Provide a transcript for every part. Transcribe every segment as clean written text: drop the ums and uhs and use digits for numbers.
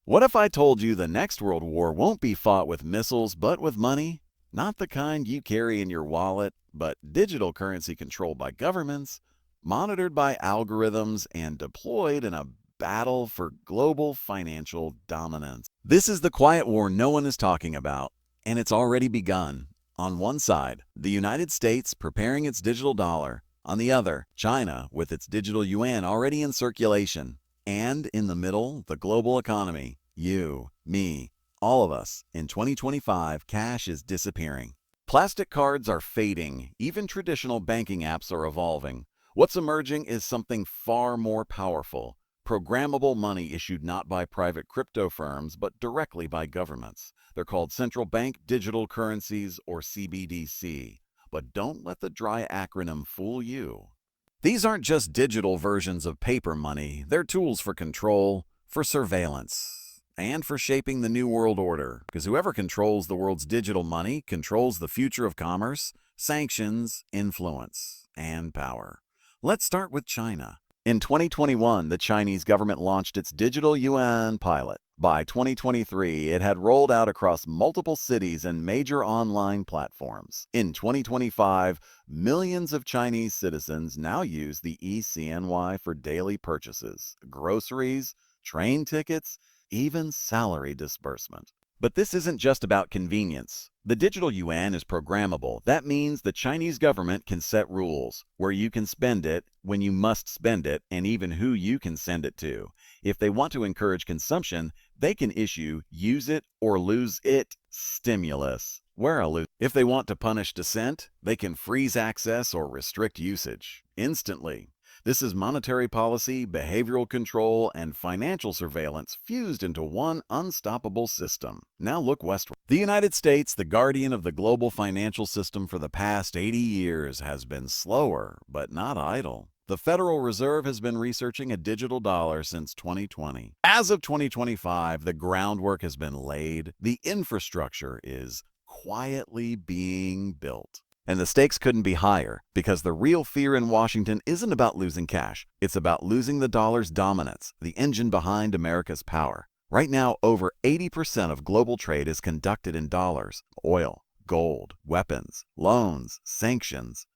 What if I told you the next world war won't be fought with missiles but with money? Not the kind you carry in your wallet, but digital currency controlled by governments, monitored by algorithms, and deployed in a battle for global financial dominance. This is the quiet war no one is talking about, and it's already begun. On one side, the United States preparing its digital dollar. On the other, China with its digital yuan already in circulation. And in the middle, the global economy. You, me, all of us. In 2025, cash is disappearing. Plastic cards are fading. Even traditional banking apps are evolving. What's emerging is something far more powerful. Programmable money issued not by private crypto firms, but directly by governments. They're called Central Bank Digital Currencies, or CBDC. But don't let the dry acronym fool you. These aren't just digital versions of paper money. They're tools for control, for surveillance, and for shaping the new world order. Because whoever controls the world's digital money controls the future of commerce, sanctions, influence, and power. Let's start with China. In 2021, the Chinese government launched its Digital Yuan pilot. By 2023, it had rolled out across multiple cities and major online platforms. In 2025, millions of Chinese citizens now use the e-CNY for daily purchases, groceries, train tickets, even salary disbursement. But this isn't just about convenience. The digital yuan is programmable. That means the Chinese government can set rules, where you can spend it, when you must spend it, and even who you can send it to. If they want to encourage consumption, they can issue use it or lose it stimulus. If they want to punish dissent, they can freeze access or restrict usage instantly. This is monetary policy, behavioral control, and financial surveillance fused into one unstoppable system. Now look westward. The United States, the guardian of the global financial system for the past 80 years, has been slower, but not idle. The Federal Reserve has been researching a digital dollar since 2020. As of 2025, the groundwork has been laid. The infrastructure is quietly being built. And the stakes couldn't be higher, because the real fear in Washington isn't about losing cash. It's about losing the dollar's dominance, the engine behind America's power. Right now, over 80% of global trade is conducted in dollars. Oil, gold, weapons, loans, sanctions.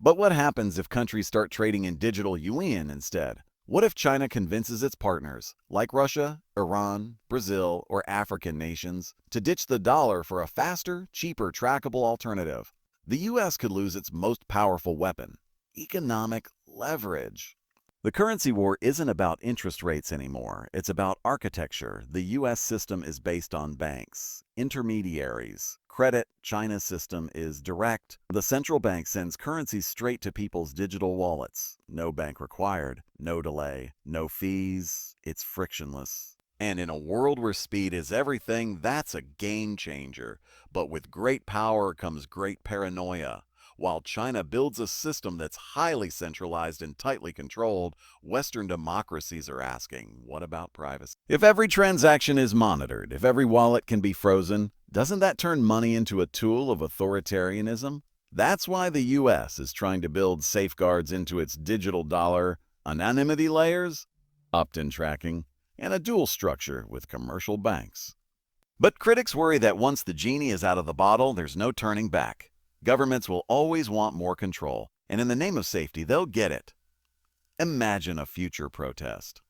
But what happens if countries start trading in digital yuan instead? What if China convinces its partners, like Russia, Iran, Brazil, or African nations, to ditch the dollar for a faster, cheaper, trackable alternative? The U.S. could lose its most powerful weapon: economic leverage. The currency war isn't about interest rates anymore. It's about architecture. The U.S. system is based on banks, intermediaries, credit. China's system is direct. The central bank sends currency straight to people's digital wallets. No bank required, no delay, no fees. It's frictionless. And in a world where speed is everything, that's a game changer. But with great power comes great paranoia. While China builds a system that's highly centralized and tightly controlled, Western democracies are asking, what about privacy? If every transaction is monitored, if every wallet can be frozen, doesn't that turn money into a tool of authoritarianism? That's why the U.S. is trying to build safeguards into its digital dollar: anonymity layers, opt-in tracking, and a dual structure with commercial banks. But critics worry that once the genie is out of the bottle, there's no turning back. Governments will always want more control, and in the name of safety, they'll get it. Imagine a future protest.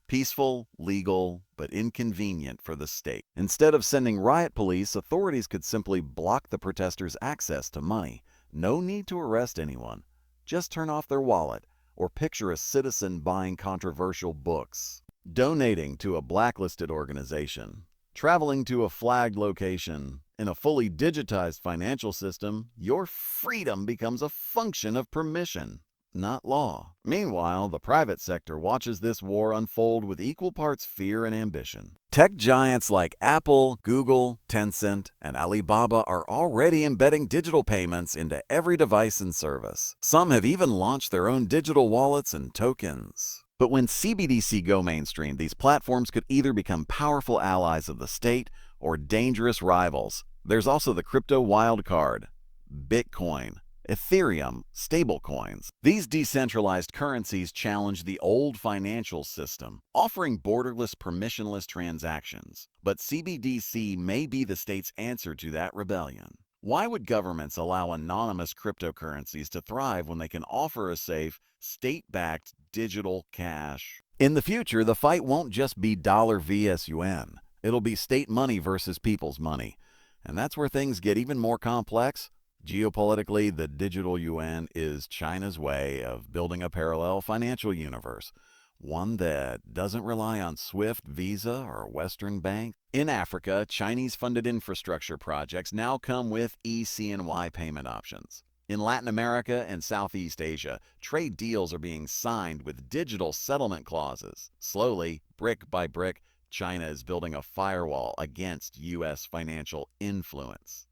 Peaceful, legal, but inconvenient for the state. Instead of sending riot police, authorities could simply block the protesters' access to money. No need to arrest anyone. Just turn off their wallet, or picture a citizen buying controversial books, donating to a blacklisted organization, traveling to a flagged location. In a fully digitized financial system, your freedom becomes a function of permission, not law. Meanwhile, the private sector watches this war unfold with equal parts fear and ambition. Tech giants like Apple, Google, Tencent, and Alibaba are already embedding digital payments into every device and service. Some have even launched their own digital wallets and tokens. But when CBDC go mainstream, these platforms could either become powerful allies of the state or dangerous rivals. There's also the crypto wild card, Bitcoin. Ethereum, stablecoins. These decentralized currencies challenge the old financial system, offering borderless, permissionless transactions. But CBDC may be the state's answer to that rebellion. Why would governments allow anonymous cryptocurrencies to thrive when they can offer a safe, state-backed digital cash? In the future, the fight won't just be dollar vs yuan. It'll be state money versus people's money. And that's where things get even more complex. Geopolitically, the digital yuan is China's way of building a parallel financial universe, one that doesn't rely on SWIFT, Visa, or Western banks. In Africa, Chinese-funded infrastructure projects now come with e-CNY payment options. In Latin America and Southeast Asia, trade deals are being signed with digital settlement clauses. Slowly, brick by brick, China is building a firewall against U.S. financial influence.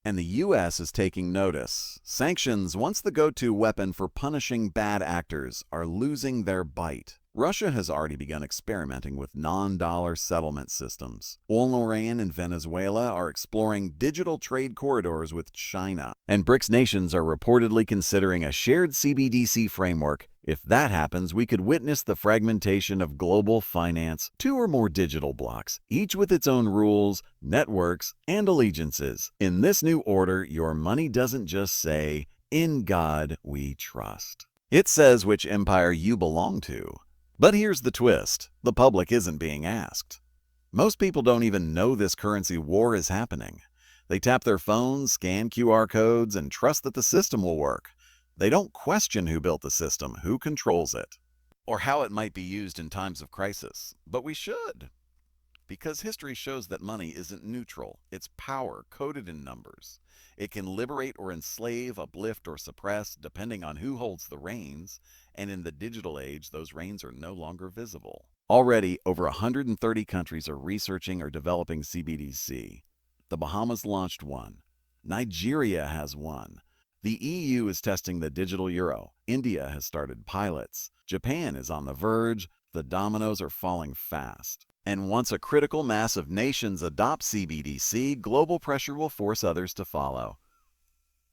And the U.S. is taking notice. Sanctions, once the go-to weapon for punishing bad actors, are losing their bite. Russia has already begun experimenting with non-dollar settlement systems. Iran and Venezuela are exploring digital trade corridors with China. And BRICS nations are reportedly considering a shared CBDC framework. If that happens, we could witness the fragmentation of global finance, 2 or more digital blocks, each with its own rules, networks, and allegiances. In this new order, your money doesn't just say, "In God we trust." It says which empire you belong to. But here's the twist. The public isn't being asked. Most people don't even know this currency war is happening. They tap their phones, scan QR codes, and trust that the system will work. They don't question who built the system, who controls it, or how it might be used in times of crisis. But we should. Because history shows that money isn't neutral. It's power coded in numbers. It can liberate or enslave, uplift or suppress, depending on who holds the reins. And in the digital age, those reins are no longer visible. Already, over 130 countries are researching or developing CBDC. The Bahamas launched one. Nigeria has one. The EU is testing the digital euro. India has started pilots. Japan is on the verge. The dominoes are falling fast. And once a critical mass of nations adopt CBDC, global pressure will force others to follow.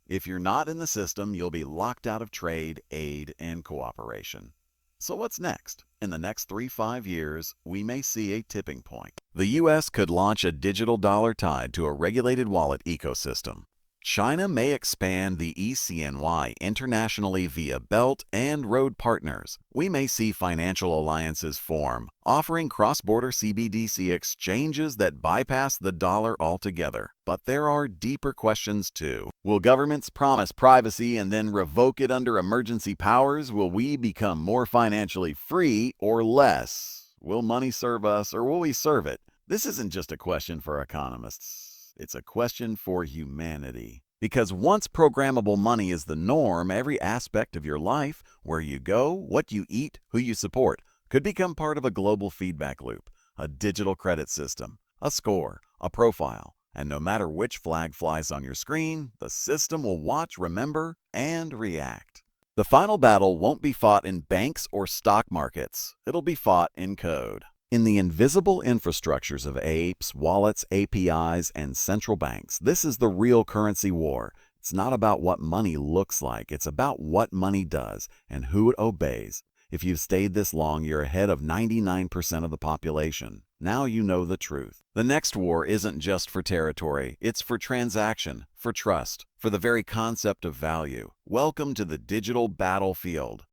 If you're not in the system, you'll be locked out of trade, aid, and cooperation. So what's next? In the next 3-5 years, we may see a tipping point. The U.S. could launch a digital dollar tied to a regulated wallet ecosystem. China may expand the e-CNY internationally via Belt and Road partners. We may see financial alliances form, offering cross-border CBDC exchanges that bypass the dollar altogether. But there are deeper questions too. Will governments promise privacy and then revoke it under emergency powers? Will we become more financially free or less? Will money serve us or will we serve it? This isn't just a question for economists. It's a question for humanity. Because once programmable money is the norm, every aspect of your life, where you go, what you eat, who you support, could become part of a global feedback loop, a digital credit system, a score, a profile. And no matter which flag flies on your screen, the system will watch, remember, and react. The final battle won't be fought in banks or stock markets. It'll be fought in code. In the invisible infrastructures of apes, wallets, APIs, and central banks, this is the real currency war. It's not about what money looks like. It's about what money does and who it obeys. If you've stayed this long, you're ahead of 99% of the population. Now you know the truth. The next war isn't just for territory. It's for transaction, for trust, for the very concept of value. Welcome to the digital battlefield.